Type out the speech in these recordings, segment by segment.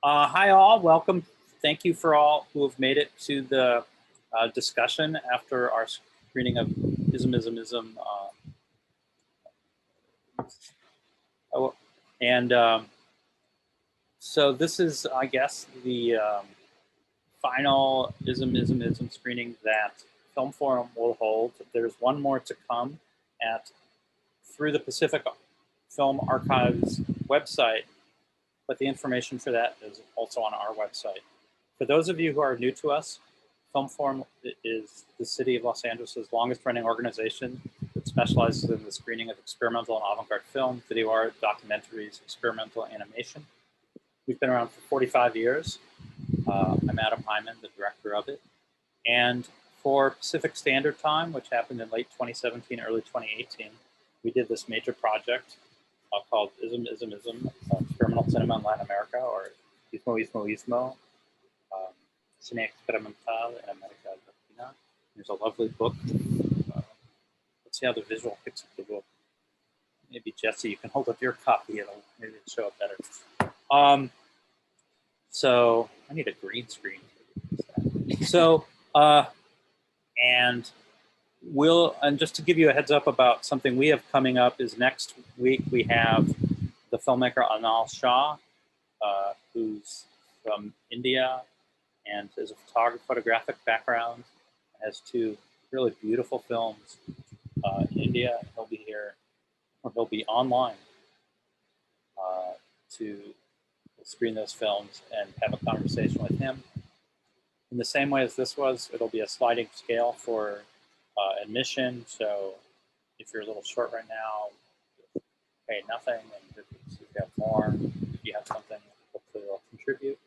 Hi all, welcome. Thank you for all who have made it to the discussion after our screening of Ism. So this is, I guess, the final Ism screening that Filmforum will hold. There's one more to come through the Pacific Film Archives website, but the information for that is also on our website. For those of you who are new to us, Filmforum is the city of Los Angeles' longest running organization that specializes in the screening of experimental and avant-garde film, video art, documentaries, experimental animation. We've been around for 45 years. I'm Adam Hyman, the director of it. And for Pacific Standard Time, which happened in late 2017, early 2018, we did this major project called Ism, Experimental Cinema in Latin America, or Ismo, Cine Experimental in America Latina. There's a lovely book. Let's see how the visual picks up the book. Maybe Jesse, you can hold up your copy, maybe it'll show up better. So I need a green screen. So, and just to give you a heads up about something we have coming up is next week we have the filmmaker Anal Shah, who's from India and is a photographic background, has two really beautiful films in India. He'll be here, or he'll be online to screen those films and have a conversation with him. In the same way as this was, it'll be a sliding scale for admission. So if you're a little short right now, pay nothing, and if you have more, if you have something, hopefully they'll contribute.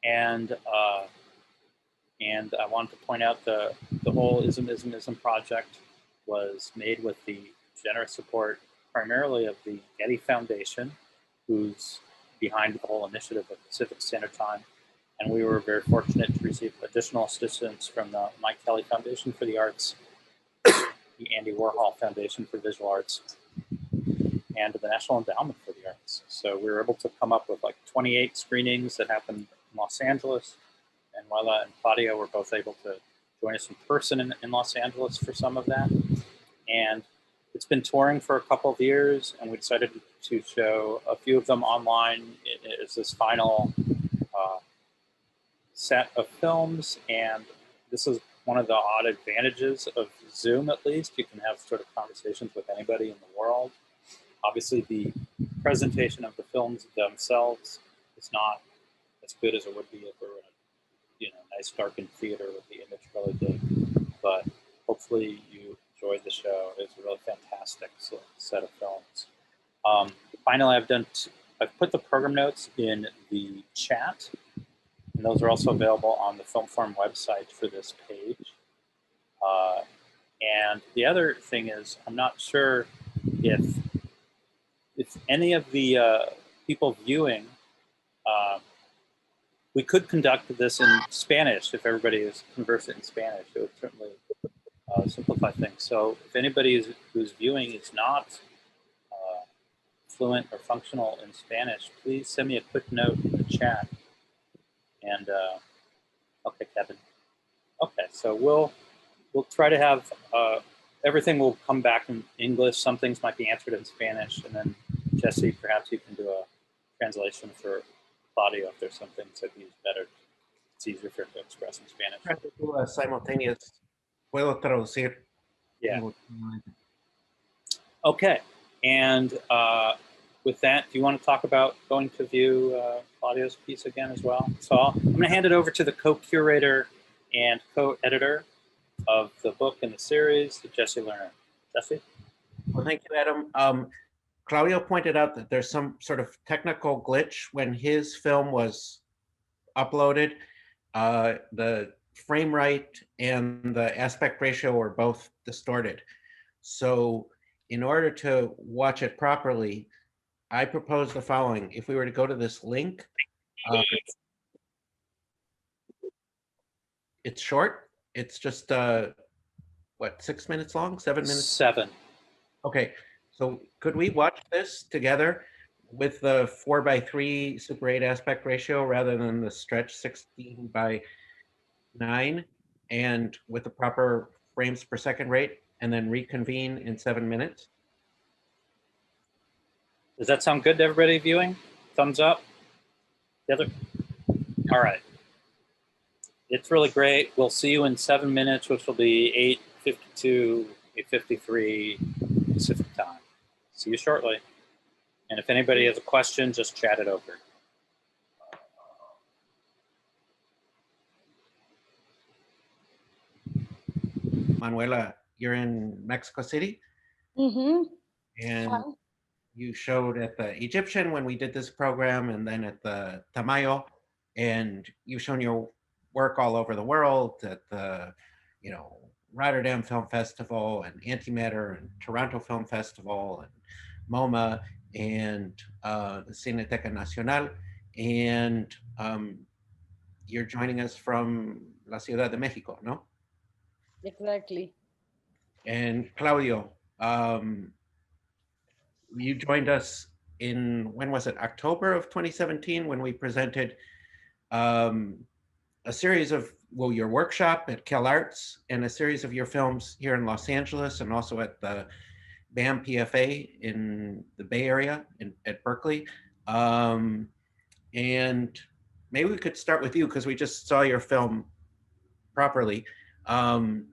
And I wanted to point out the whole Ism project was made with the generous support primarily of the Getty Foundation, who's behind the whole initiative of Pacific Standard Time. And we were very fortunate to receive additional assistance from the Mike Kelly Foundation for the Arts, the Andy Warhol Foundation for Visual Arts, and the National Endowment for the Arts. So we were able to come up with like 28 screenings that happened in Los Angeles. And Manuela and Claudio were both able to join us in person in Los Angeles for some of that. And it's been touring for a couple of years, and we decided to show a few of them online. It is this final set of films, and this is one of the odd advantages of Zoom, at least. You can have sort of conversations with anybody in the world. Obviously, the presentation of the films themselves is not as good as it would be if we were in a nice darkened theater with the image really big. But hopefully you enjoyed the show. It's a really fantastic set of films. Finally, I've put the program notes in the chat, and those are also available on the Filmforum website for this page. And the other thing is, I'm not sure if any of the people viewing, we could conduct this in Spanish if everybody is conversant in Spanish. It would certainly simplify things. So if anybody who's viewing is not fluent or functional in Spanish, please send me a quick note in the chat. And okay, Kevin. Okay, so we'll try to have everything will come back in English. Some things might be answered in Spanish, and then Jesse, perhaps you can do a translation for Claudio if there's some things that he's better. It's easier for him to express in Spanish. Try to do a simultaneous. Puedo traducir. Yeah. Okay, and with that, do you want to talk about going to view Claudio's piece again as well? So I'm going to hand it over to the co-curator and co-editor of the book and the series, Jesse Lerner. Jesse? Well, thank you, Adam. Claudio pointed out that there's some sort of technical glitch when his film was uploaded. The frame rate and the aspect ratio were both distorted. So in order to watch it properly, I propose the following. If we were to go to this link, it's short. It's just, what, 6 minutes long, 7 minutes? 7. Okay, so could we watch this together? with the 4:3 Super 8 aspect ratio rather than the stretch 16:9, and with the proper frames per second rate, and then reconvene in 7 minutes. Does that sound good to everybody viewing? Thumbs up. The other. All right. It's really great. We'll see you in 7 minutes, which will be 8:52, 8:53 Pacific time. See you shortly. And if anybody has a question, just chat it over. Manuela, you're in Mexico City? Mm-hmm. And Fun. you showed at the Egyptian when we did this program, and then at the Tamayo, and you've shown your work all over the world at the, Rotterdam Film Festival and Antimatter and Toronto Film Festival and MoMA and the Cineteca Nacional, and you're joining us from La Ciudad de Mexico, no? Exactly. And Claudio, you joined us in, when was it, October of 2017, when we presented a series of, your workshop at Cal Arts and a series of your films here in Los Angeles and also at the BAM PFA in the Bay Area at Berkeley. And maybe we could start with you because we just saw your film properly. And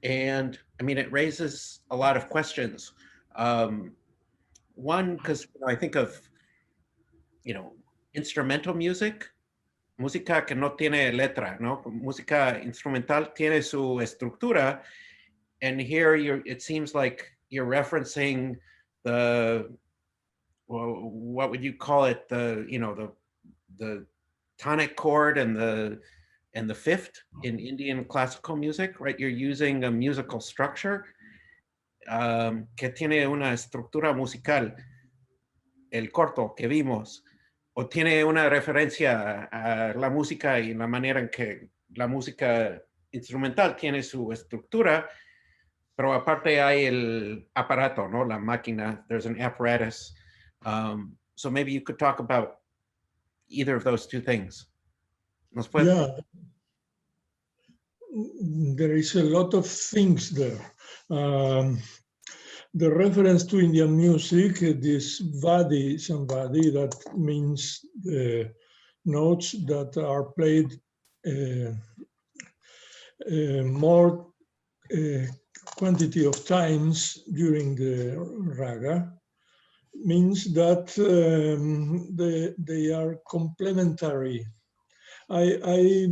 I mean, it raises a lot of questions. One, because I think of, instrumental music, música que no tiene letra, ¿no? Música instrumental tiene su estructura, and here it seems like you're referencing the, well, what would you call it? The tonic chord and the fifth in Indian classical music, right? You're using a musical structure que tiene una estructura musical, el corto que vimos, o tiene una referencia a la música y la manera en que la música instrumental tiene su estructura, pero aparte hay el aparato, ¿no? La máquina, there's an apparatus. So maybe you could talk about either of those two things. Yeah, there is a lot of things there. The reference to Indian music, this vadi, samvadi, that means the notes that are played more quantity of times during the raga, means that they are complementary. I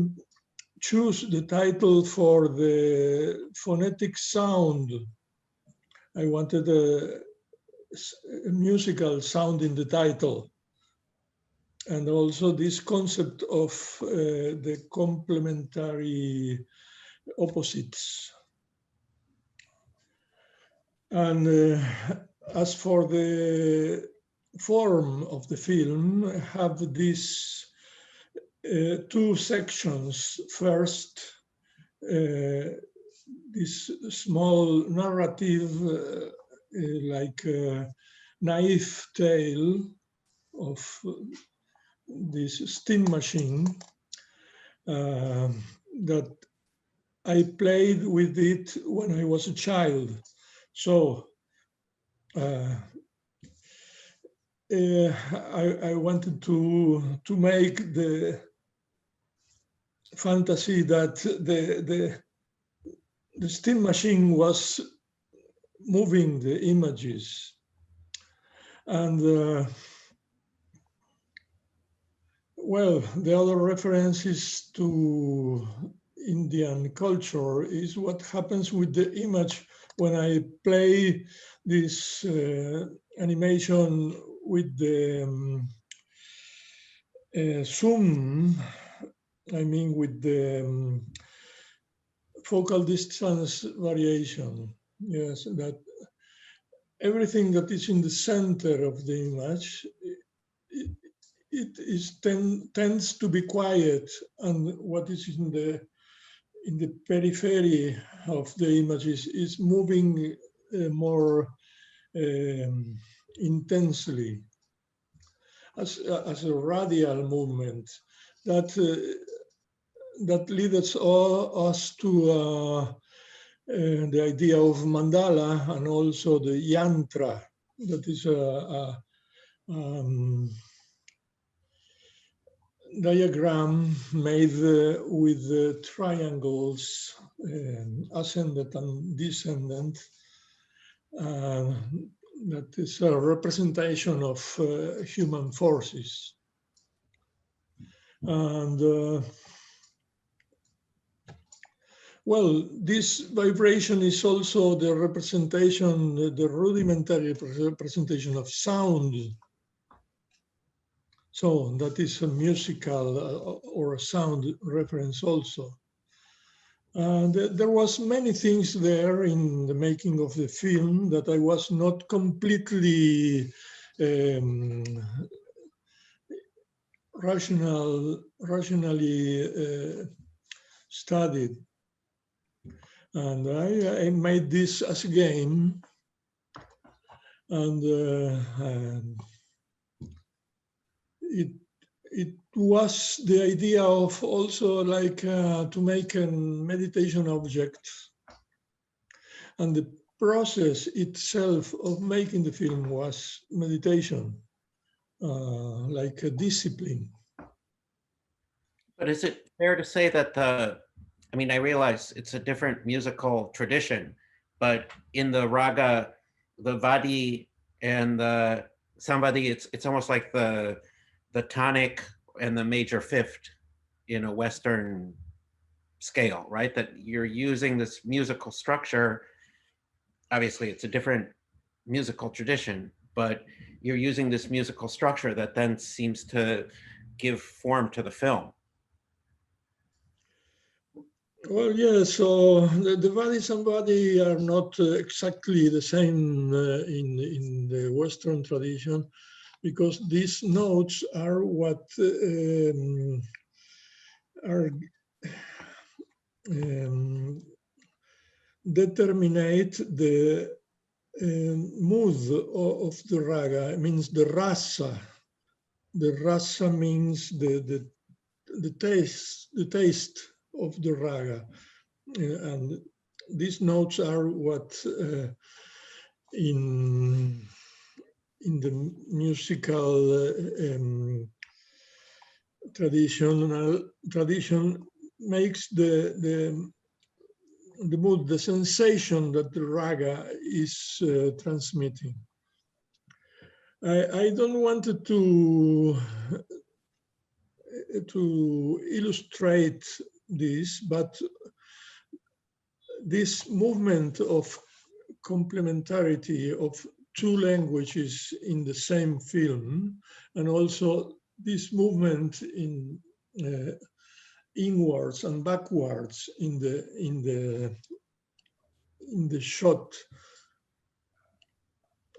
choose the title for the phonetic sound. I wanted a musical sound in the title. And also this concept of the complementary opposites. And as for the form of the film, I have these two sections. First, this small narrative, like a naive tale of this steam machine that I played with it when I was a child. So I wanted to make the fantasy that the steam machine was moving the images. And well, the other references to Indian culture is what happens with the image when I play this animation with the zoom, I mean with the focal distance variation. Yes, that everything that is in the center of the image, tends to be quiet, and what is in the periphery of the images is moving more intensely. as a radial movement that that leads us to the idea of mandala and also the yantra, that is a diagram made with triangles, ascendant and descendant. That is a representation of human forces. And well, this vibration is also the representation, the rudimentary representation of sound. So that is a musical or a sound reference also. And there was many things there in the making of the film that I was not completely rationally studied. And I made this as a game, and it was the idea of also like to make a meditation object, and the process itself of making the film was meditation, like a discipline. But is it fair to say that I mean, I realize it's a different musical tradition, but in the raga, the vadi and the samvadi, it's almost like the tonic and the major fifth in a Western scale, right? That you're using this musical structure. Obviously, it's a different musical tradition, but you're using this musical structure that then seems to give form to the film. Well, yeah, so the Vadis and Vadi are not exactly the same in the Western tradition, because these notes are what are determinate the mood of the raga. It means the rasa. The rasa means the taste of the raga, and these notes are what in the musical tradition makes the mood, the sensation that the raga is transmitting. I don't want to illustrate this, but this movement of complementarity of two languages in the same film, and also this movement in inwards and backwards in the shot,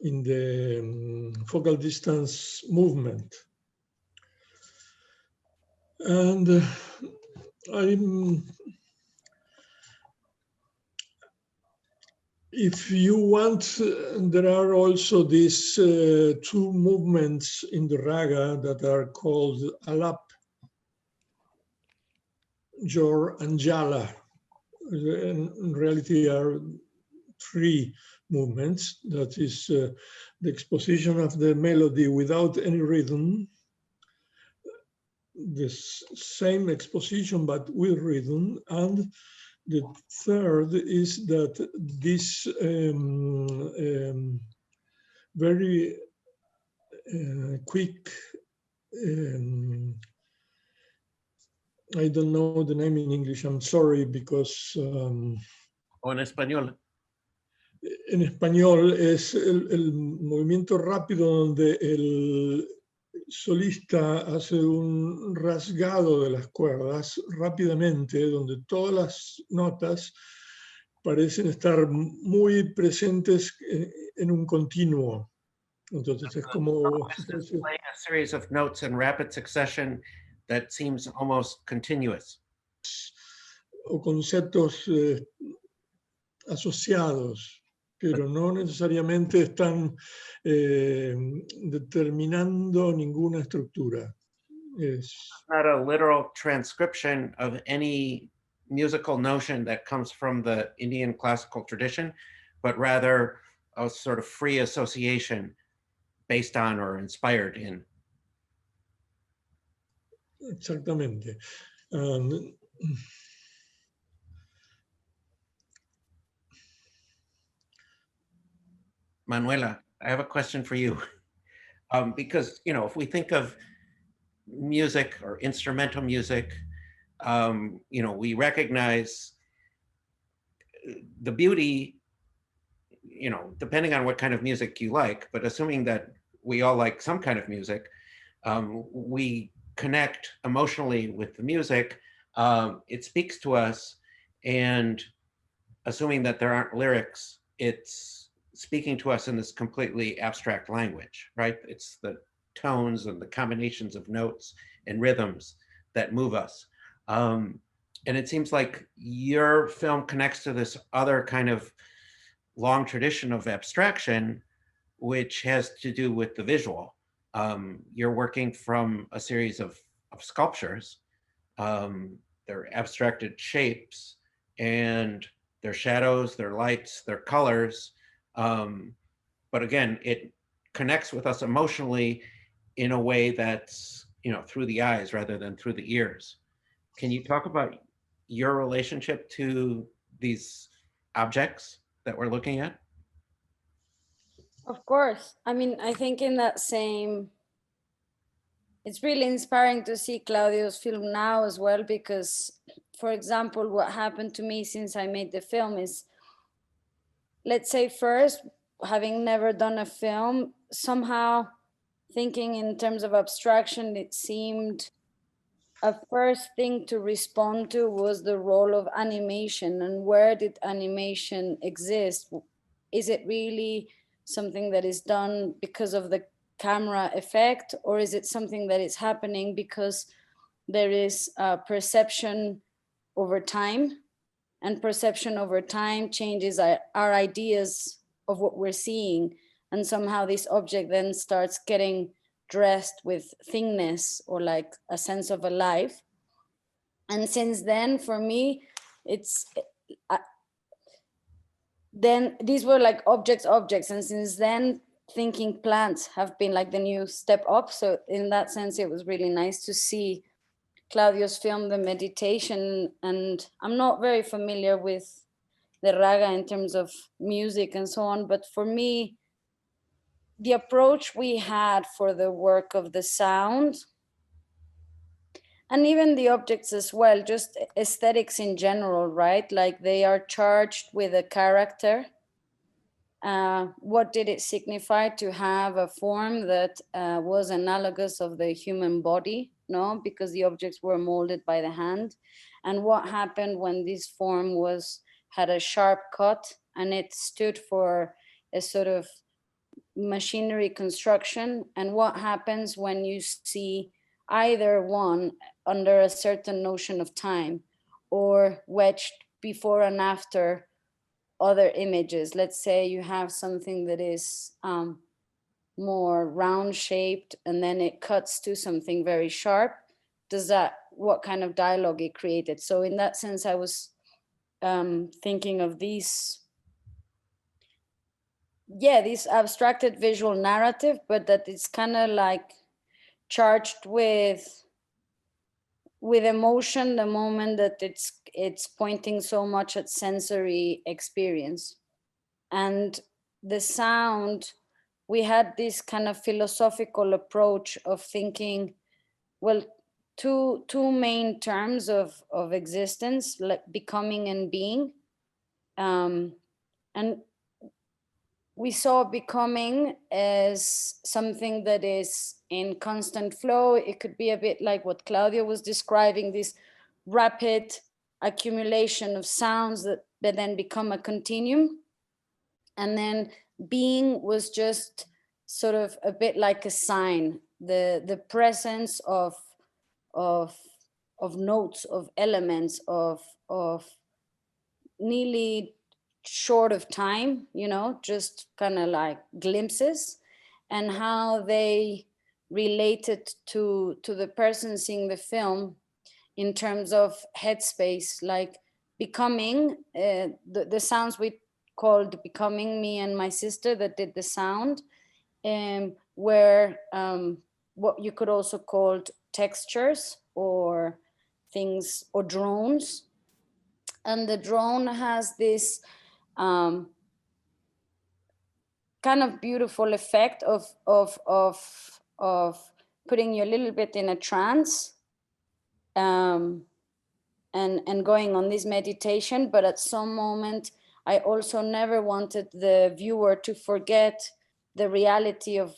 in the focal distance movement. And if you want, there are also these two movements in the raga that are called alap, jor, and jala. In reality, are three movements. That is the exposition of the melody without any rhythm, the same exposition but with rhythm, and the third is that this very quick, I don't know the name in English, I'm sorry, because... O en español. En español es el movimiento rápido donde el solista hace un rasgado de las cuerdas rápidamente, donde todas las notas parecen estar muy presentes en un continuo. Entonces es como... Playing a series of notes in rapid succession that seems almost continuous. O conceptos asociados. pero no necesariamente están determinando ninguna estructura. Not a literal transcription of any musical notion that comes from the Indian classical tradition, but rather a sort of free association based on or inspired in. Exactamente. Manuela, I have a question for you. Because, you know, if we think of music or instrumental music, you know, we recognize the beauty, you know, depending on what kind of music you like, but assuming that we all like some kind of music, we connect emotionally with the music. It speaks to us, and assuming that there aren't lyrics, it's speaking to us in this completely abstract language, right? It's the tones and the combinations of notes and rhythms that move us. And it seems like your film connects to this other kind of long tradition of abstraction, which has to do with the visual. You're working from a series of sculptures. They're abstracted shapes, and their shadows, their lights, their colors. But again, it connects with us emotionally in a way that's, you know, through the eyes rather than through the ears. Can you talk about your relationship to these objects that we're looking at? Of course. I mean, I think in that same, it's really inspiring to see Claudio's film now as well, because, for example, what happened to me since I made the film is, let's say first, having never done a film, somehow thinking in terms of abstraction, it seemed a first thing to respond to was the role of animation, and where did animation exist? Is it really something that is done because of the camera effect, or is it something that is happening because there is a perception over time, and perception over time changes our ideas of what we're seeing, and somehow this object then starts getting dressed with thingness or like a sense of alive. And since then, for me, it's then these were like objects, and since then thinking plants have been like the new step up. So in that sense, it was really nice to see Claudio's film, The Meditation. And I'm not very familiar with the raga in terms of music and so on, but for me, the approach we had for the work of the sound, and even the objects as well, just aesthetics in general, right? Like they are charged with a character. What did it signify to have a form that was analogous of the human body? No, because the objects were molded by the hand. And what happened when this form had a sharp cut and it stood for a sort of machinery construction? And what happens when you see either one under a certain notion of time, or wedged before and after other images? Let's say you have something that is more round shaped and then it cuts to something very sharp. What kind of dialogue it created? So in that sense, I was thinking of this abstracted visual narrative, but that it's kind of like charged with emotion the moment that it's pointing so much at sensory experience. And the sound, we had this kind of philosophical approach of thinking, well, two main terms of existence, like becoming and being. And we saw becoming as something that is in constant flow. It could be a bit like what Claudio was describing, this rapid accumulation of sounds that then become a continuum. And then being was just sort of a bit like a sign, the presence of notes, of elements, of nearly short of time, you know, just kind of like glimpses, and how they related to the person seeing the film in terms of headspace, like becoming, the sounds we called becoming, me and my sister that did the sound, where what you could also call textures or things, or drones. And the drone has this kind of beautiful effect of putting you a little bit in a trance, and going on this meditation. But at some moment, I also never wanted the viewer to forget the reality of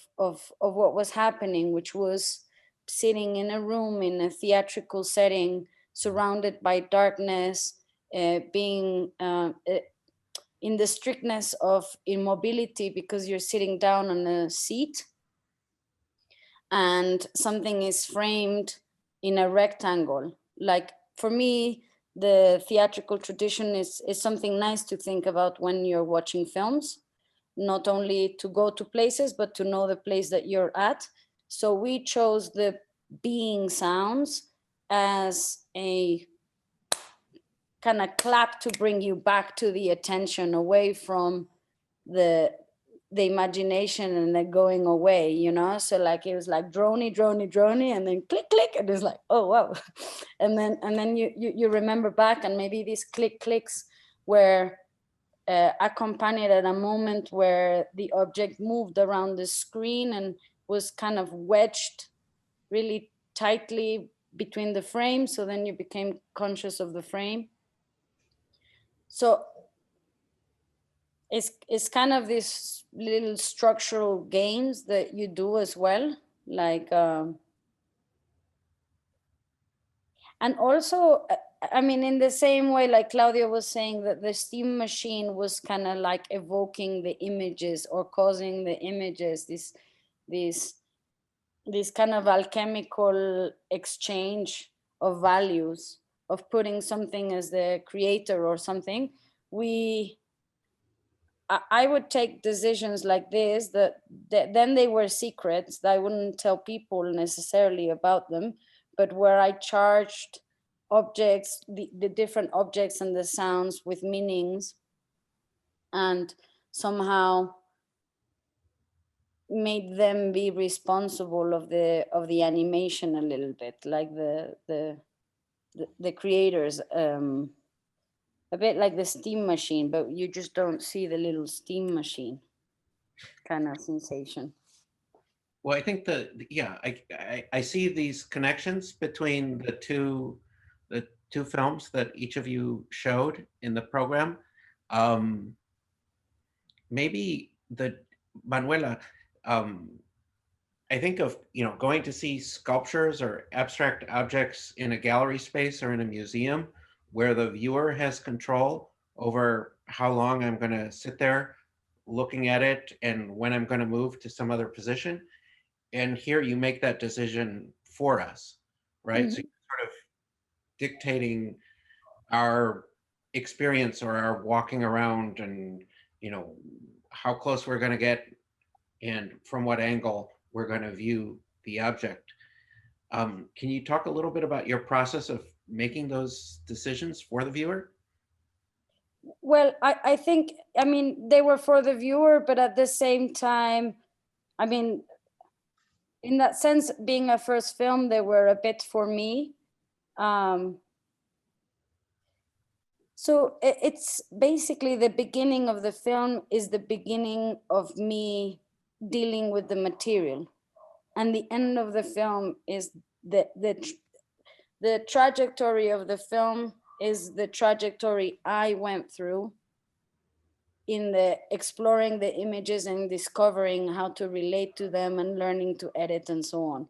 what was happening, which was sitting in a room in a theatrical setting, surrounded by darkness, being in the strictness of immobility because you're sitting down on a seat, and something is framed in a rectangle. Like, for me, the theatrical tradition is something nice to think about when you're watching films, not only to go to places, but to know the place that you're at. So we chose the being sounds as a kind of clap to bring you back to the attention, away from the imagination and then going away, you know. So like it was like droney, and then click, and it's like, oh wow. and then you remember back, and maybe these clicks were accompanied at a moment where the object moved around the screen and was kind of wedged really tightly between the frames, so then you became conscious of the frame. So it's kind of these little structural games that you do as well, like and also, I mean, in the same way, like Claudio was saying, that the steam machine was kind of like evoking the images or causing the images, this kind of alchemical exchange of values, of putting something as the creator or something. I would take decisions like this that then they were secrets that I wouldn't tell people necessarily about them, but where I charged objects, the different objects and the sounds with meanings, and somehow made them be responsible of the animation a little bit, like the creators, a bit like the steam machine, but you just don't see the little steam machine kind of sensation. Well, I think I see these connections between the two films that each of you showed in the program. Maybe Manuela, I think of, going to see sculptures or abstract objects in a gallery space or in a museum, where the viewer has control over how long I'm going to sit there looking at it and when I'm going to move to some other position. And here you make that decision for us, right? Mm-hmm. So you're sort of dictating our experience or our walking around, and how close we're going to get and from what angle we're going to view the object. Can you talk a little bit about your process of making those decisions for the viewer? Well, I think, I mean, they were for the viewer, but at the same time, I mean, in that sense, being a first film, they were a bit for me. So it's basically the beginning of the film is the beginning of me dealing with the material, and the end of the film is the trajectory of the film is the trajectory I went through in the exploring the images and discovering how to relate to them and learning to edit and so on.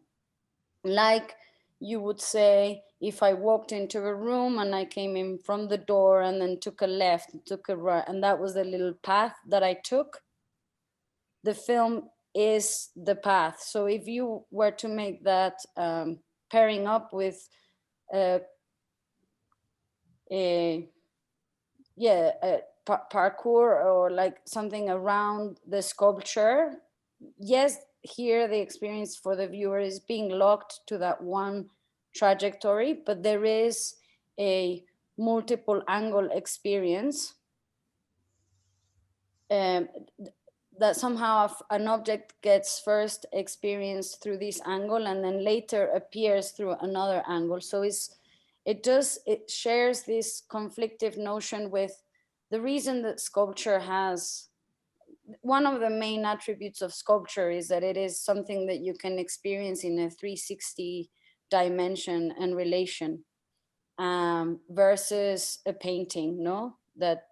Like you would say, if I walked into a room and I came in from the door and then took a left, took a right, and that was the little path that I took, the film is the path. So if you were to make that pairing up with parkour or like something around the sculpture. Yes, here the experience for the viewer is being locked to that one trajectory, but there is a multiple angle experience that somehow an object gets first experienced through this angle and then later appears through another angle. So it shares this conflictive notion with the reason that sculpture has, one of the main attributes of sculpture is that it is something that you can experience in a 360 dimension and relation, versus a painting, no? That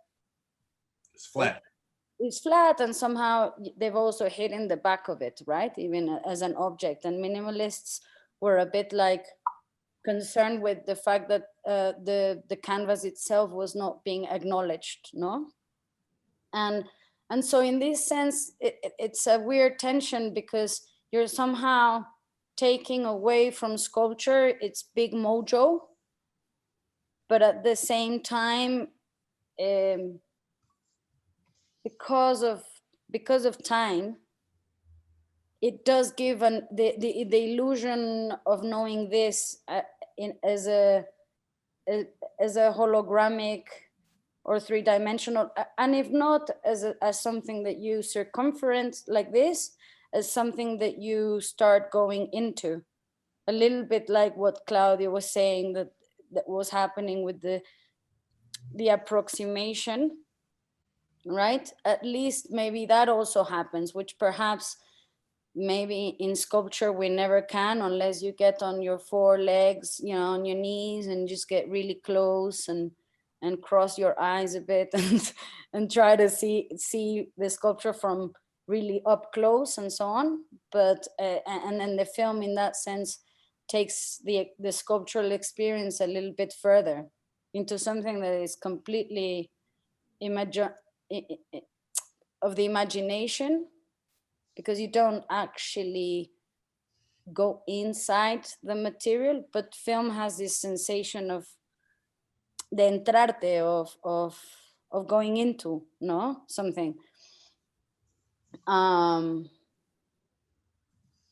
It's flat. it's flat, and somehow they've also hidden the back of it, right? Even as an object. And minimalists were a bit like concerned with the fact that the canvas itself was not being acknowledged, no? And so in this sense, it's a weird tension, because you're somehow taking away from sculpture its big mojo, but at the same time, because of time, it does give the illusion of knowing this as a hologramic or three-dimensional, and if not as something that you circumference like this, as something that you start going into, a little bit like what Claudio was saying, that was happening with the approximation, right? At least maybe that also happens, which perhaps maybe in sculpture we never can, unless you get on your four legs, on your knees, and just get really close and cross your eyes a bit and try to see the sculpture from really up close and so on. But and then the film in that sense takes the sculptural experience a little bit further into something that is completely of the imagination, because you don't actually go inside the material, but film has this sensation of de entrarte, of going into, no, something.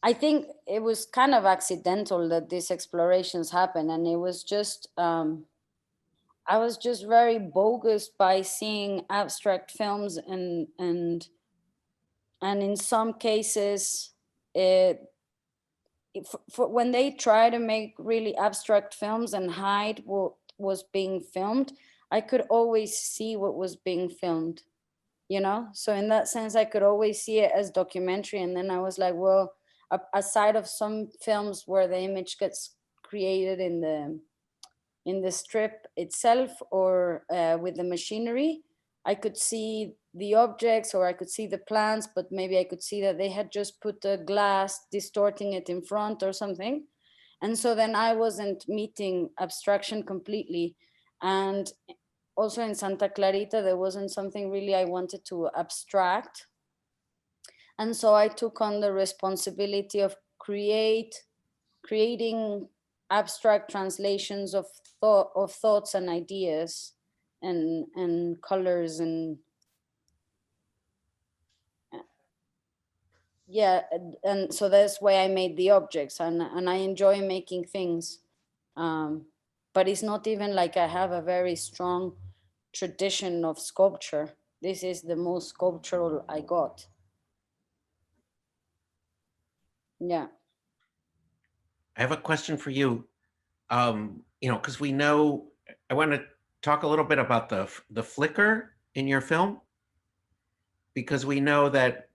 I think it was kind of accidental that these explorations happened, and it was just I was just very bogus by seeing abstract films, and in some cases, when they try to make really abstract films and hide what was being filmed, I could always see what was being filmed, so in that sense I could always see it as documentary. And then I was like, well, aside of some films where the image gets created in the strip itself or with the machinery, I could see the objects, or I could see the plants, but maybe I could see that they had just put the glass distorting it in front or something. And so then I wasn't meeting abstraction completely. And also in Santa Clarita, there wasn't something really I wanted to abstract. And so I took on the responsibility of creating abstract translations of thoughts and ideas and colors and and so that's why I made the objects, and I enjoy making things, but it's not even like I have a very strong tradition of sculpture. This is the most sculptural I got. Yeah. I have a question for you. Because we know, I want to talk a little bit about the flicker in your film, because we know that,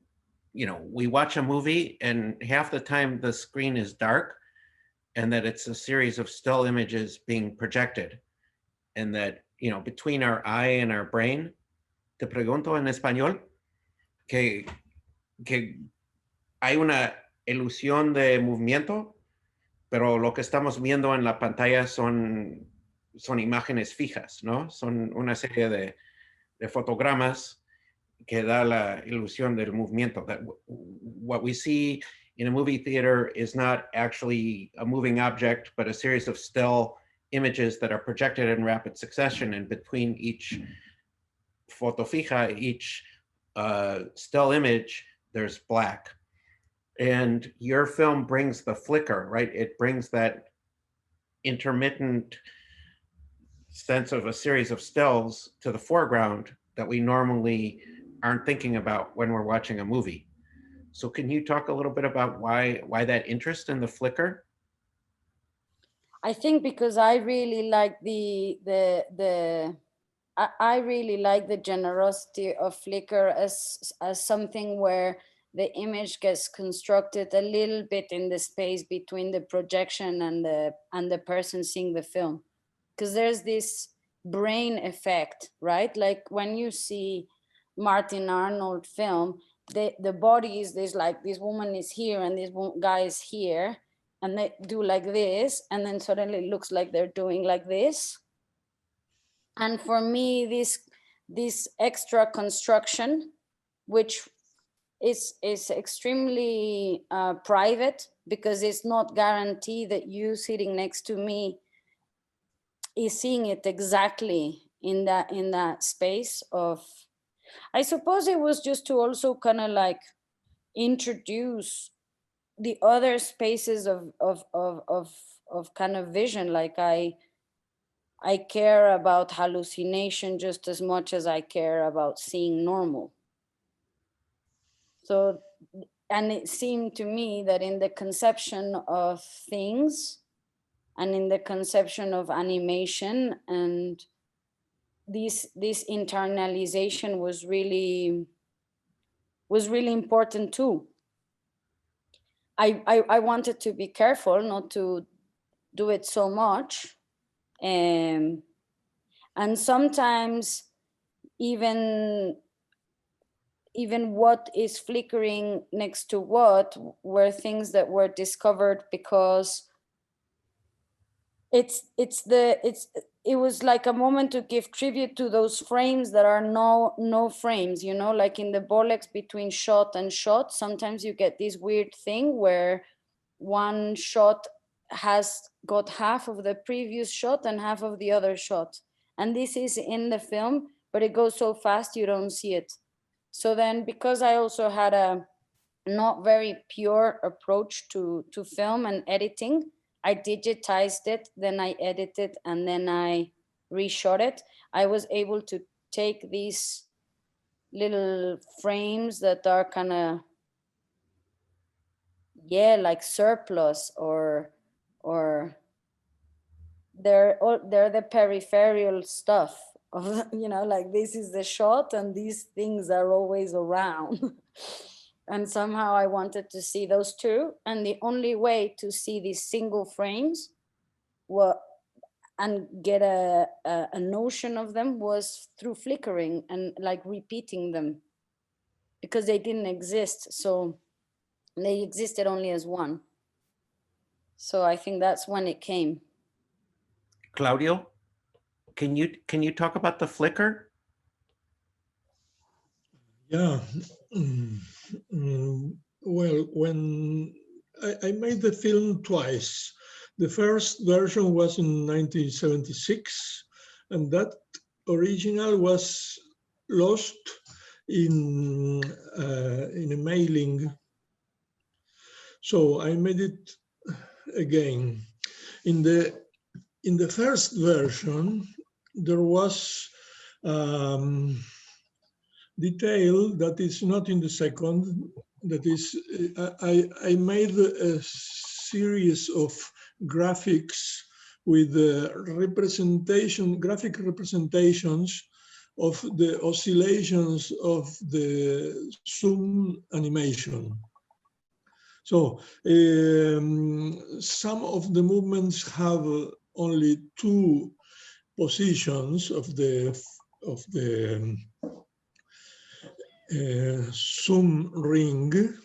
we watch a movie and half the time the screen is dark, and that it's a series of still images being projected, and that, between our eye and our brain, te pregunto en español, que hay una ilusión de movimiento, pero lo que estamos viendo en la pantalla son imágenes fijas, ¿no? Son una serie de fotogramas que da la ilusión del movimiento. That what we see in a movie theater is not actually a moving object, but a series of still images that are projected in rapid succession, and between each foto fija, each still image, there's black. And your film brings the flicker, right? It brings that intermittent sense of a series of stills to the foreground that we normally aren't thinking about when we're watching a movie. So can you talk a little bit about why that interest in the flicker? I think because I really like I really like the generosity of flicker as something where the image gets constructed a little bit in the space between the projection and the person seeing the film, because there's this brain effect, right? Like when you see Martin Arnold film, the body is this, like this woman is here and this guy is here, and they do like this, and then suddenly it looks like they're doing like this. And for me, this extra construction, which is extremely private, because it's not guaranteed that you sitting next to me is seeing it exactly in that space of, I suppose it was just to also kind of like introduce the other spaces of kind of vision. Like I care about hallucination just as much as I care about seeing normal. So, and it seemed to me that in the conception of things and in the conception of animation, and this internalization was really important too. I wanted to be careful not to do it so much. And sometimes even what is flickering next to what were things that were discovered because it was like a moment to give tribute to those frames that are no frames, you know, like in the bolex between shot and shot. Sometimes you get this weird thing where one shot has got half of the previous shot and half of the other shot. And this is in the film, but it goes so fast you don't see it. So then, because I also had a not very pure approach to film and editing, I digitized it, then I edited, and then I reshot it. I was able to take these little frames that are kind of, yeah, like surplus, or they're the peripheral stuff of, you know, like this is the shot and these things are always around. And somehow I wanted to see those two, and the only way to see these single frames and get a notion of them was through flickering and like repeating them, because they didn't exist, so they existed only as one. So I think that's when it came. Claudio, can you talk about the flicker? Yeah. Well, when I made the film twice. The first version was in 1976, and that original was lost in a mailing. So I made it again. In the first version, there was detail that is not in the second. That is, I made a series of graphics with graphic representations of the oscillations of the zoom animation. So some of the movements have only two positions of the zoom ring,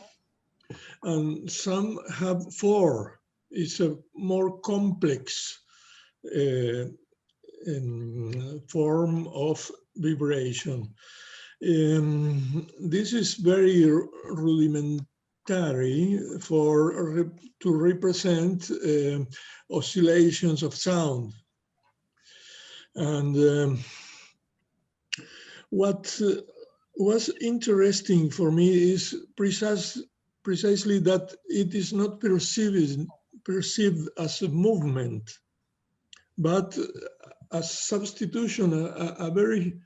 and some have four. It's a more complex form of vibration. This is very rudimentary to represent oscillations of sound. And what was interesting for me is precisely that it is not perceived as a movement, but a substitution, a very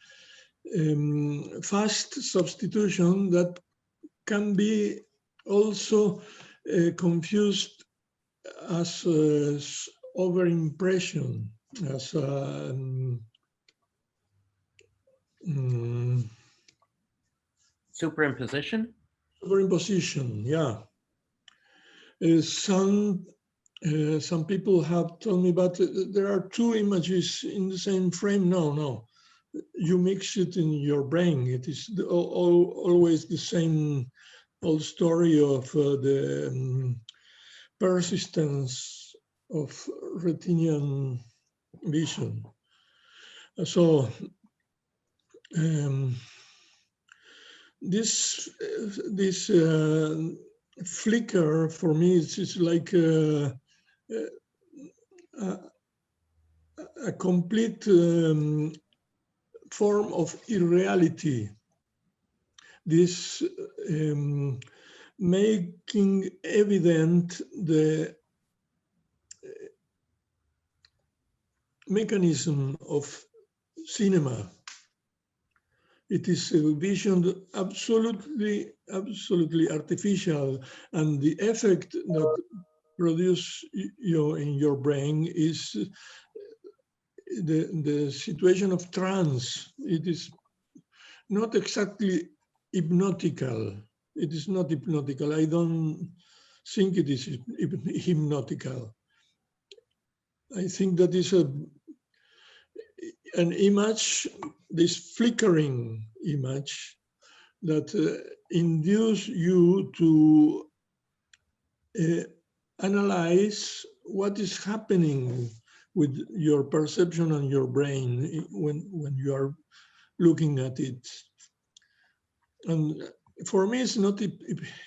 fast substitution that can be also confused as overimpression, as Superimposition? Superimposition, yeah. Some people have told me, but there are two images in the same frame. No. You mix it in your brain. It is always the same old story of the persistence of retinian vision. So this flicker for me is like a complete form of irreality. This making evident the mechanism of cinema. It is a vision absolutely artificial, and the effect that produces in your brain is the situation of trance. It is not exactly hypnotical. It is not hypnotical. I don't think it is hypnotical. I think that is an image, this flickering image, that induce you to analyze what is happening with your perception and your brain when you are looking at it. And for me, it's not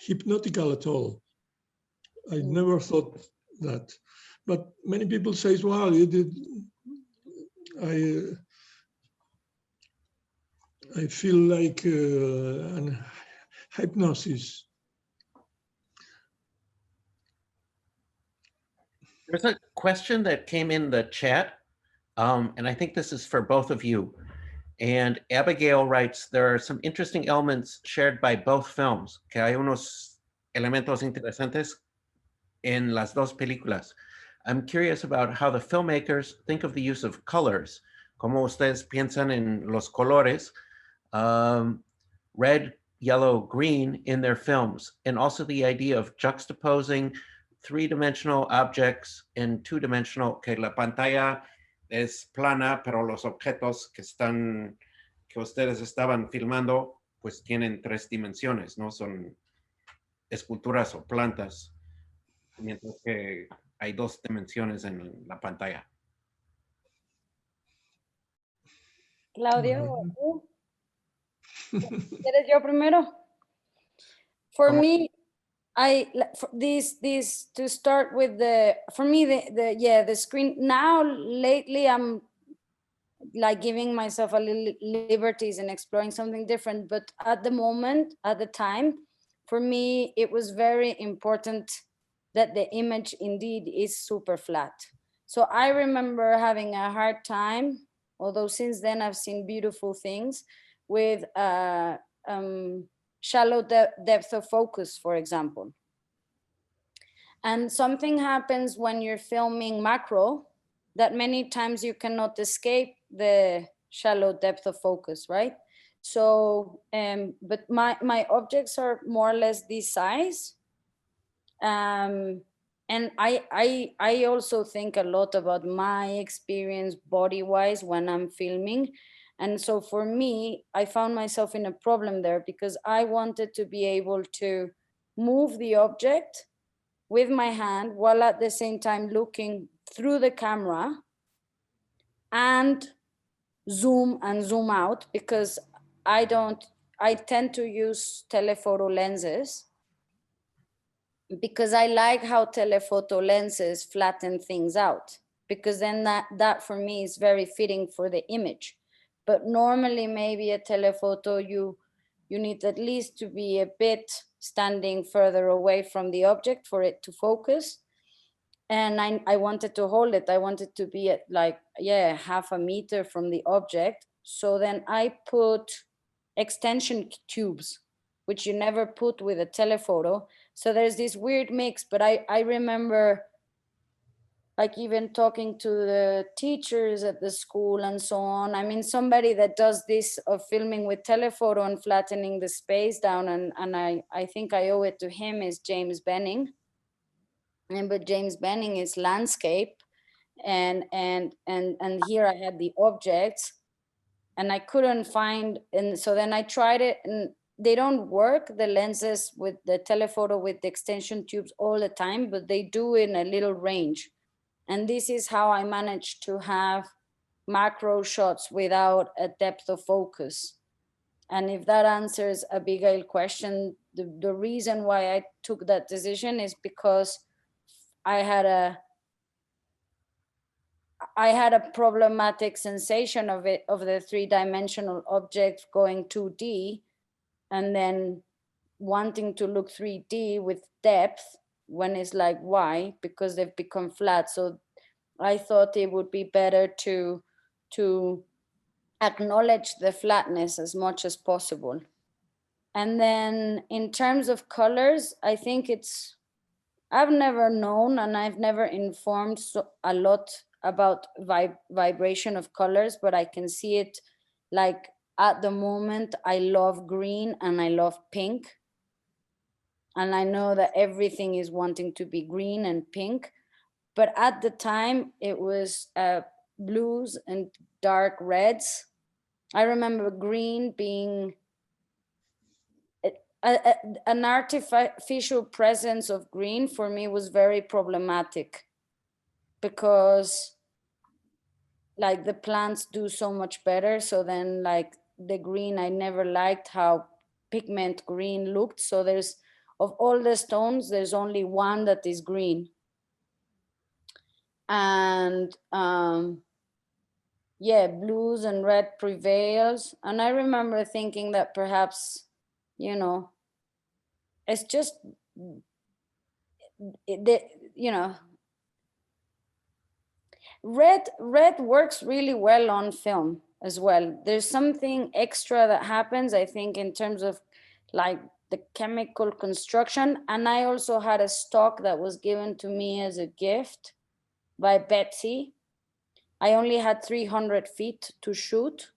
hypnotical at all. I never thought that. But many people say, well, I feel like an hypnosis. There's a question that came in the chat, and I think this is for both of you. And Abigail writes, there are some interesting elements shared by both films, que hay unos elementos interesantes en las dos películas. I'm curious about how the filmmakers think of the use of colors, como ustedes piensan en los colores, red, yellow, green in their films, and also the idea of juxtaposing three-dimensional objects in two-dimensional, que la pantalla es plana, pero los objetos que ustedes estaban filmando, pues tienen tres dimensiones, ¿no? Son esculturas o plantas, mientras que hay dos dimensiones en la pantalla. Claudio, ¿quieres yo primero? For me, this to start with for me the screen now lately I'm like giving myself a little liberties and exploring something different, but at the time for me it was very important that the image indeed is super flat. So I remember having a hard time, although since then I've seen beautiful things, with shallow depth of focus, for example. And something happens when you're filming macro that many times you cannot escape the shallow depth of focus, right? So, but my objects are more or less this size. And I also think a lot about my experience body-wise when I'm filming. And so for me, I found myself in a problem there because I wanted to be able to move the object with my hand while at the same time looking through the camera and zoom out, because I tend to use telephoto lenses because I like how telephoto lenses flatten things out, because then that for me is very fitting for the image. But normally maybe a telephoto, you need at least to be a bit standing further away from the object for it to focus. And I wanted to hold it. I wanted to be at like, yeah, half a meter from the object. So then I put extension tubes, which you never put with a telephoto. So there's this weird mix, but I remember like even talking to the teachers at the school and so on. I mean, somebody that does this of filming with telephoto and flattening the space down, and I think I owe it to him, is James Benning. But James Benning is landscape, and here I had the objects, and I couldn't find, and so then I tried it, and they don't work, the lenses with the telephoto with the extension tubes all the time, but they do in a little range. And this is how I managed to have macro shots without a depth of focus. And if that answers Abigail's question, the reason why I took that decision is because I had a problematic sensation of the 3-dimensional object going 2D, and then wanting to look 3D with depth when it's like, why? Because they've become flat. So I thought it would be better to acknowledge the flatness as much as possible. And then in terms of colors, I think I've never known, and I've never informed a lot about vibration of colors, but I can see it like at the moment. I love green and I love pink. And I know that everything is wanting to be green and pink, but at the time it was blues and dark reds. I remember green being an artificial presence of green for me was very problematic, because like the plants do so much better. So then like the green, I never liked how pigment green looked. So there's, of all the stones, there's only one that is green. And yeah, blues and red prevails. And I remember thinking that perhaps, you know, it's just, you know, red works really well on film as well. There's something extra that happens, I think, in terms of like the chemical construction. And I also had a stock that was given to me as a gift by Betsy. I only had 300 feet to shoot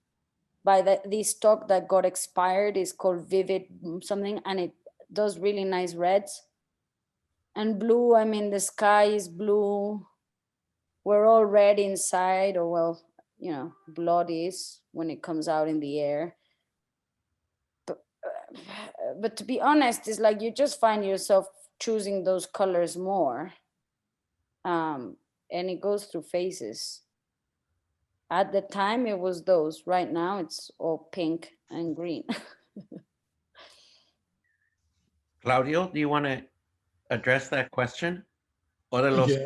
by this stock that got expired. Is called Vivid something, and it does really nice reds. And blue, I mean, the sky is blue. We're all red inside, or well, you know, blood is when it comes out in the air. But to be honest, it's like you just find yourself choosing those colors more. And it goes through phases. At the time it was those. Right now it's all pink and green. Claudio, do you want to address that question? Yeah.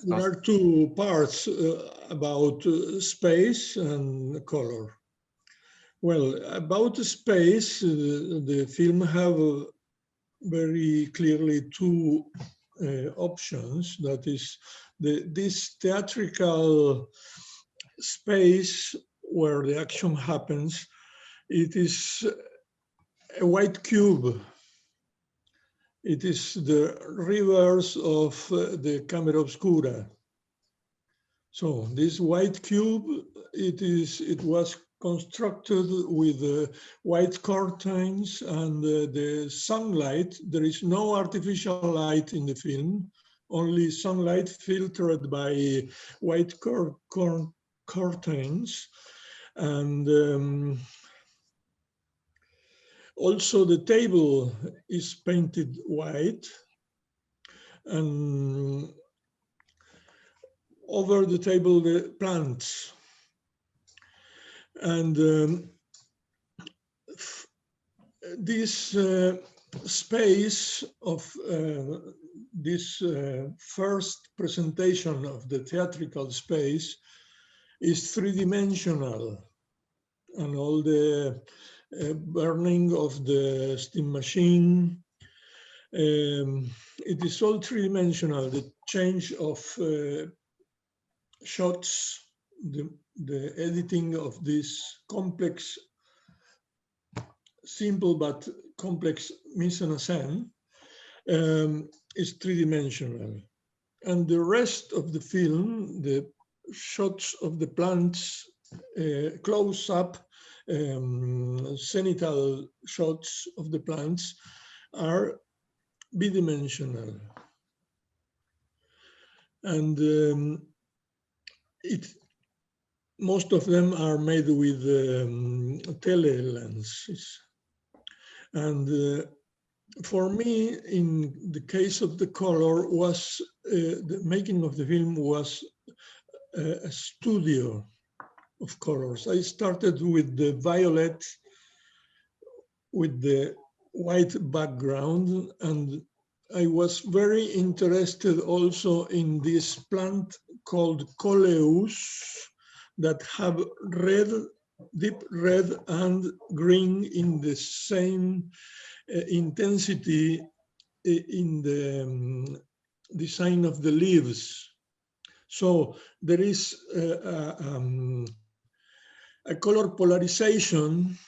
There are two parts about space and color. Well, about space, the film have very clearly two options. That is, this theatrical space where the action happens, it is a white cube. It is the reverse of the camera obscura. So this white cube, it was constructed with white curtains and the sunlight. There is no artificial light in the film, only sunlight filtered by white curtains. And also the table is painted white, and over the table the plants. And this space of this first presentation of the theatrical space, is three-dimensional, and all the burning of the steam machine, it is all three-dimensional. The change of shots, the editing of this complex, simple but complex mise en scène is three-dimensional. And the rest of the film, the shots of the plants, close-up, zenithal shots of the plants are bidimensional. And most of them are made with tele lenses. And for me, in the case of the color, was the making of the film was a studio of colors. I started with the violet, with the white background, and I was very interested also in this plant called coleus that have red, deep red and green in the same intensity in the design of the leaves. So there is a color polarization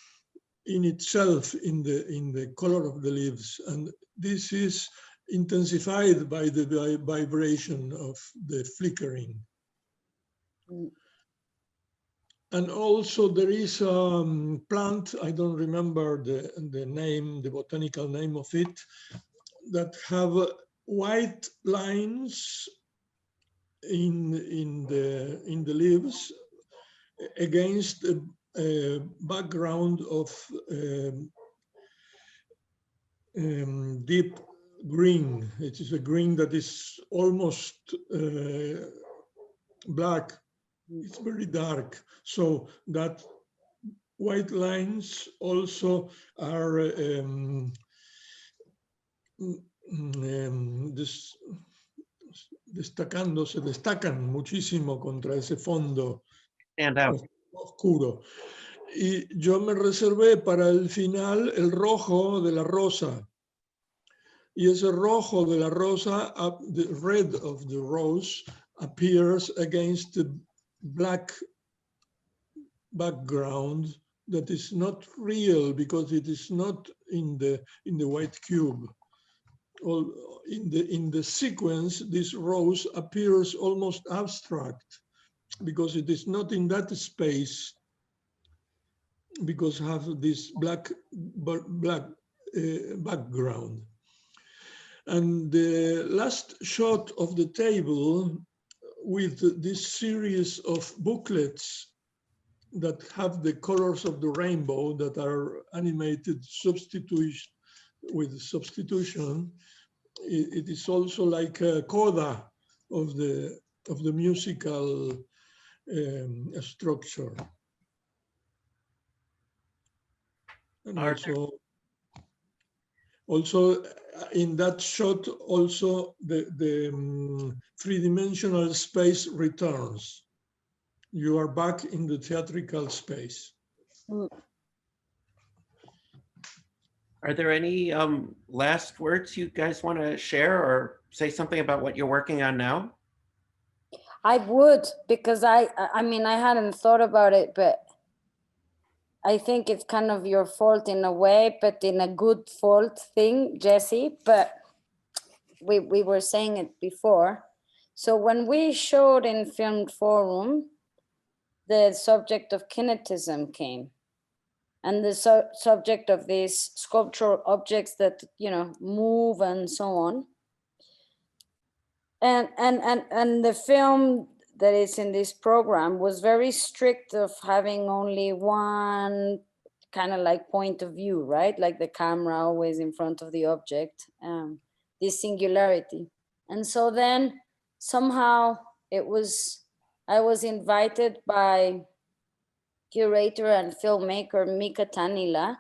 in itself in the color of the leaves, and this is intensified by the vibration of the flickering. And also there is a plant, I don't remember the name, the botanical name of it, that have white lines in the leaves against a background of deep green. It is a green that is almost black. It's very dark. So that white lines also are se destacan muchísimo contra ese fondo oscuro. Y yo me reservé para el final el rojo de la rosa. Y ese rojo de la rosa, the red of the rose, appears against the black background that is not real because it is not in the white cube. In the sequence, this rose appears almost abstract because it is not in that space, because have this black background. And the last shot of the table with this series of booklets that have the colors of the rainbow that are animated with substitution, it is also like a coda of the musical structure. And also in that shot, also the three-dimensional space returns. You are back in the theatrical space. Are there any last words you guys want to share or say something about what you're working on now? I would, because I mean, I hadn't thought about it, but I think it's kind of your fault in a way, but in a good fault thing, Jesse, but we were saying it before. So when we showed in Filmforum, the subject of kinetism came, and the subject of these sculptural objects that, you know, move and so on. And the film that is in this program was very strict of having only one kind of like point of view, right? Like the camera always in front of the object, this singularity. And so then somehow I was invited by curator and filmmaker Mika Tanila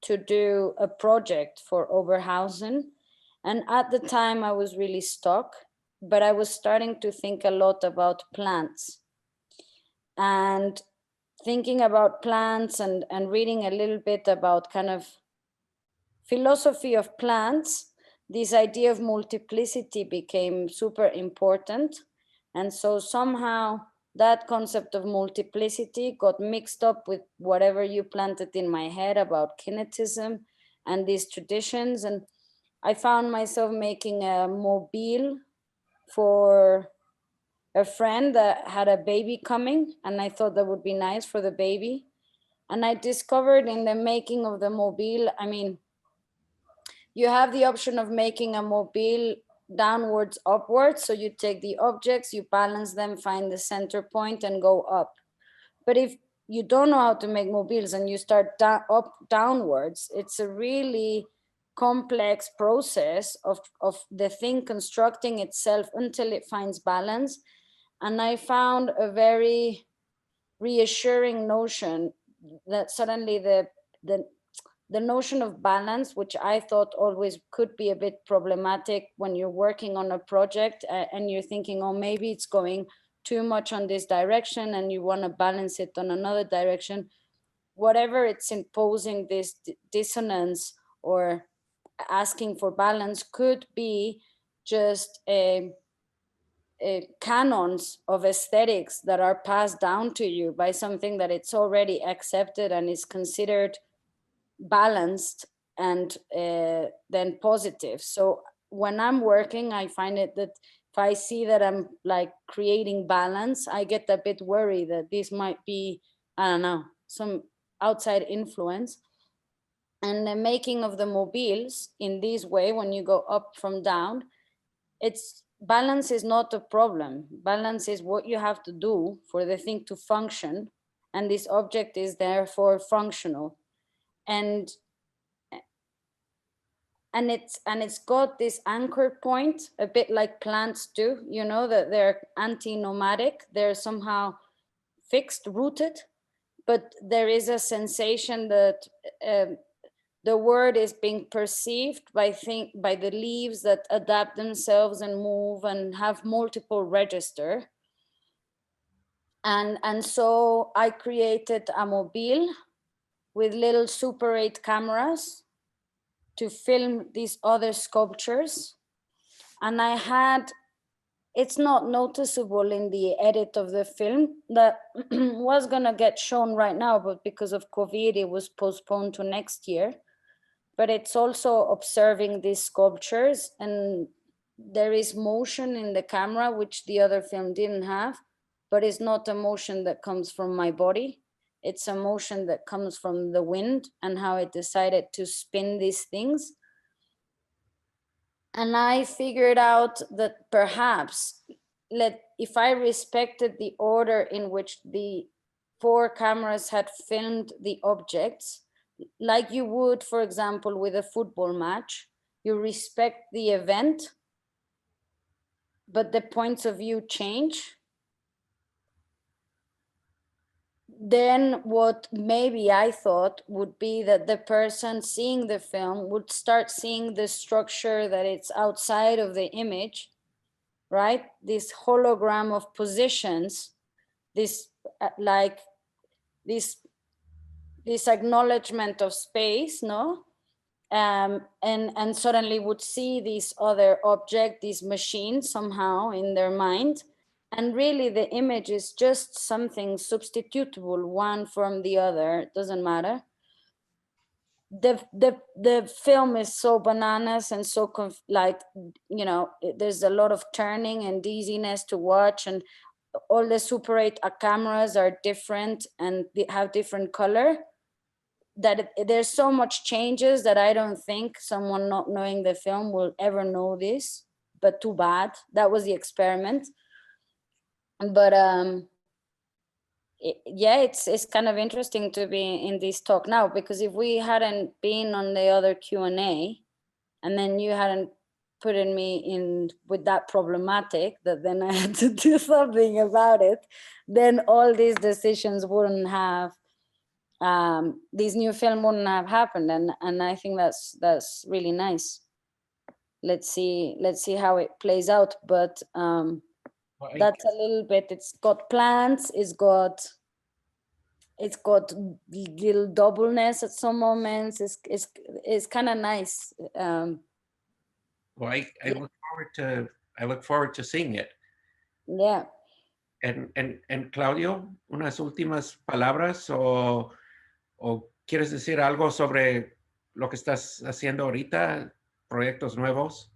to do a project for Oberhausen. And at the time I was really stuck, but I was starting to think a lot about plants. and thinking about plants and reading a little bit about kind of philosophy of plants, this idea of multiplicity became super important. And so somehow that concept of multiplicity got mixed up with whatever you planted in my head about kinetism and these traditions. And I found myself making a mobile for a friend that had a baby coming, and I thought that would be nice for the baby. And I discovered in the making of the mobile, I mean, you have the option of making a mobile downwards, upwards. So you take the objects, you balance them, find the center point and go up. But if you don't know how to make mobiles and you start downwards, it's a really complex process of the thing constructing itself until it finds balance. And I found a very reassuring notion that suddenly the notion of balance, which I thought always could be a bit problematic when you're working on a project and you're thinking, oh, maybe it's going too much on this direction and you want to balance it on another direction. Whatever it's imposing this dissonance or asking for balance could be just canons of aesthetics that are passed down to you by something that it's already accepted and is considered balanced and then positive. So when I'm working, I find it that if I see that I'm like creating balance, I get a bit worried that this might be, I don't know, some outside influence. And the making of the mobiles in this way, when you go up from down, it's balance is not a problem. Balance is what you have to do for the thing to function. And this object is therefore functional. And it's got this anchor point, a bit like plants do, you know, that they're anti-nomadic, they're somehow fixed, rooted, but there is a sensation that the word is being perceived by the leaves that adapt themselves and move and have multiple register. And so I created a mobile with little Super 8 cameras to film these other sculptures. And I had, it's not noticeable in the edit of the film that was gonna get shown right now, but because of COVID, it was postponed to next year. But it's also observing these sculptures, and there is motion in the camera, which the other film didn't have, but it's not a motion that comes from my body. It's a motion that comes from the wind and how it decided to spin these things. And I figured out that perhaps if I respected the order in which the 4 cameras had filmed the objects, like you would, for example, with a football match, you respect the event, but the points of view change. Then what maybe I thought would be that the person seeing the film would start seeing the structure that it's outside of the image, right? This hologram of positions, this like this acknowledgement of space, no? And suddenly would see these other object, these machines somehow in their mind. And really the image is just something substitutable, one from the other, it doesn't matter. The film is so bananas and so like, you know, there's a lot of turning and dizziness to watch, and all the Super 8 cameras are different and they have different color, that there's so much changes that I don't think someone not knowing the film will ever know this, but too bad. That was the experiment. But yeah, it's kind of interesting to be in this talk now, because if we hadn't been on the other Q&A and then you hadn't put me in with that problematic, that then I had to do something about it, then all these decisions wouldn't have, this new film wouldn't have happened. And I think that's really nice. Let's see how it plays out. But Well, That's a little bit, it's got plants, it's got little doubleness at some moments. It's kind of nice. well, I look forward to seeing it. Yeah. And Claudio, unas últimas palabras o quieres decir algo sobre lo que estás haciendo ahorita, proyectos nuevos?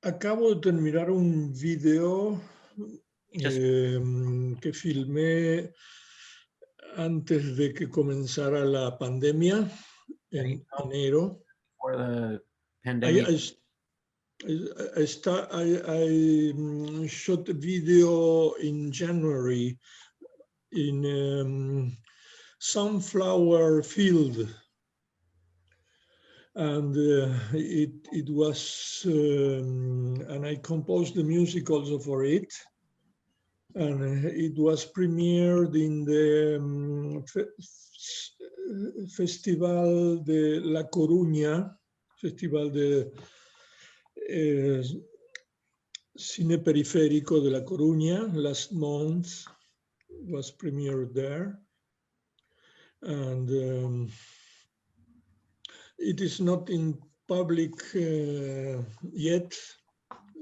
Acabo de terminar un video que filmé antes de que comenzara la pandemia en enero. For the pandemic. I shot a video in January in sunflower field, and it was and I composed the music also for it, and it was premiered in the Festival de La Coruña, Festival de Cine Periférico de La Coruña last month. Was premiered there, and it is not in public yet,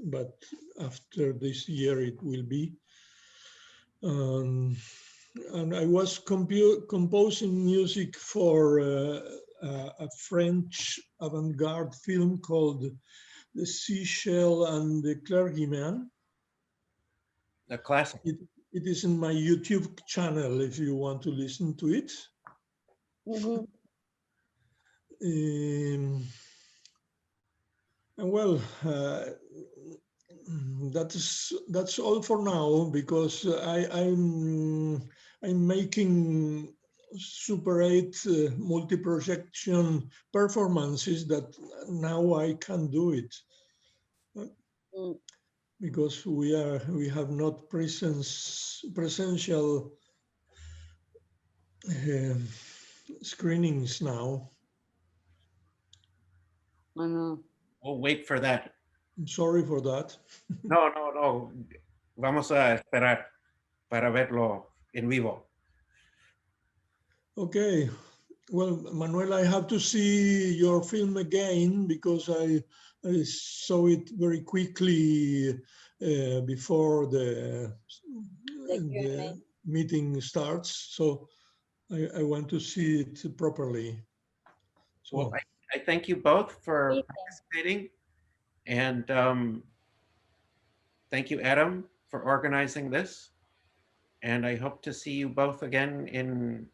but after this year it will be. And I was composing music for a French avant-garde film called The Seashell and the Clergyman. A classic. It is in my YouTube channel if you want to listen to it. Mm-hmm. And well, that's all for now, because I'm making Super 8 multi-projection performances that now I can do it. Because we have not presential screenings now. I know. We'll wait for that. I'm sorry for that. No. Vamos a esperar para verlo en vivo. Okay. Well, Manuela, I have to see your film again because I saw it very quickly before the meeting starts. So I want to see it properly. So, well, I thank you both for participating, and thank you, Adam, for organizing this. And I hope to see you both again in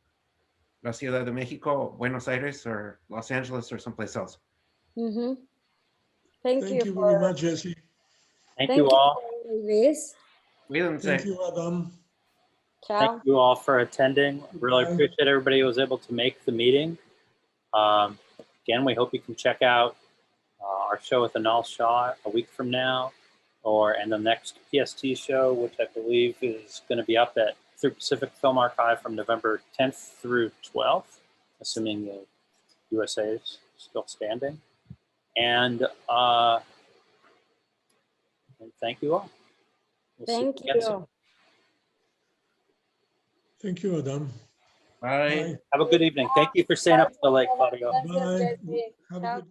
La Ciudad de Mexico, Buenos Aires, or Los Angeles, or someplace else. Mm-hmm. Thank you very much, Jesse. Thank you all. Luis. Thank you, Adam. Ciao. Thank you all for attending. Really appreciate everybody who was able to make the meeting. Again, we hope you can check out our show with Anal Shah a week from now, and the next PST show, which I believe is going to be up through Pacific Film Archive from November 10th through 12th, assuming the USA is still standing. And thank you all. Thank you. Thank you, Adam. Bye. Have a good evening. Thank you for staying up so late, Claudio. Bye. Have a good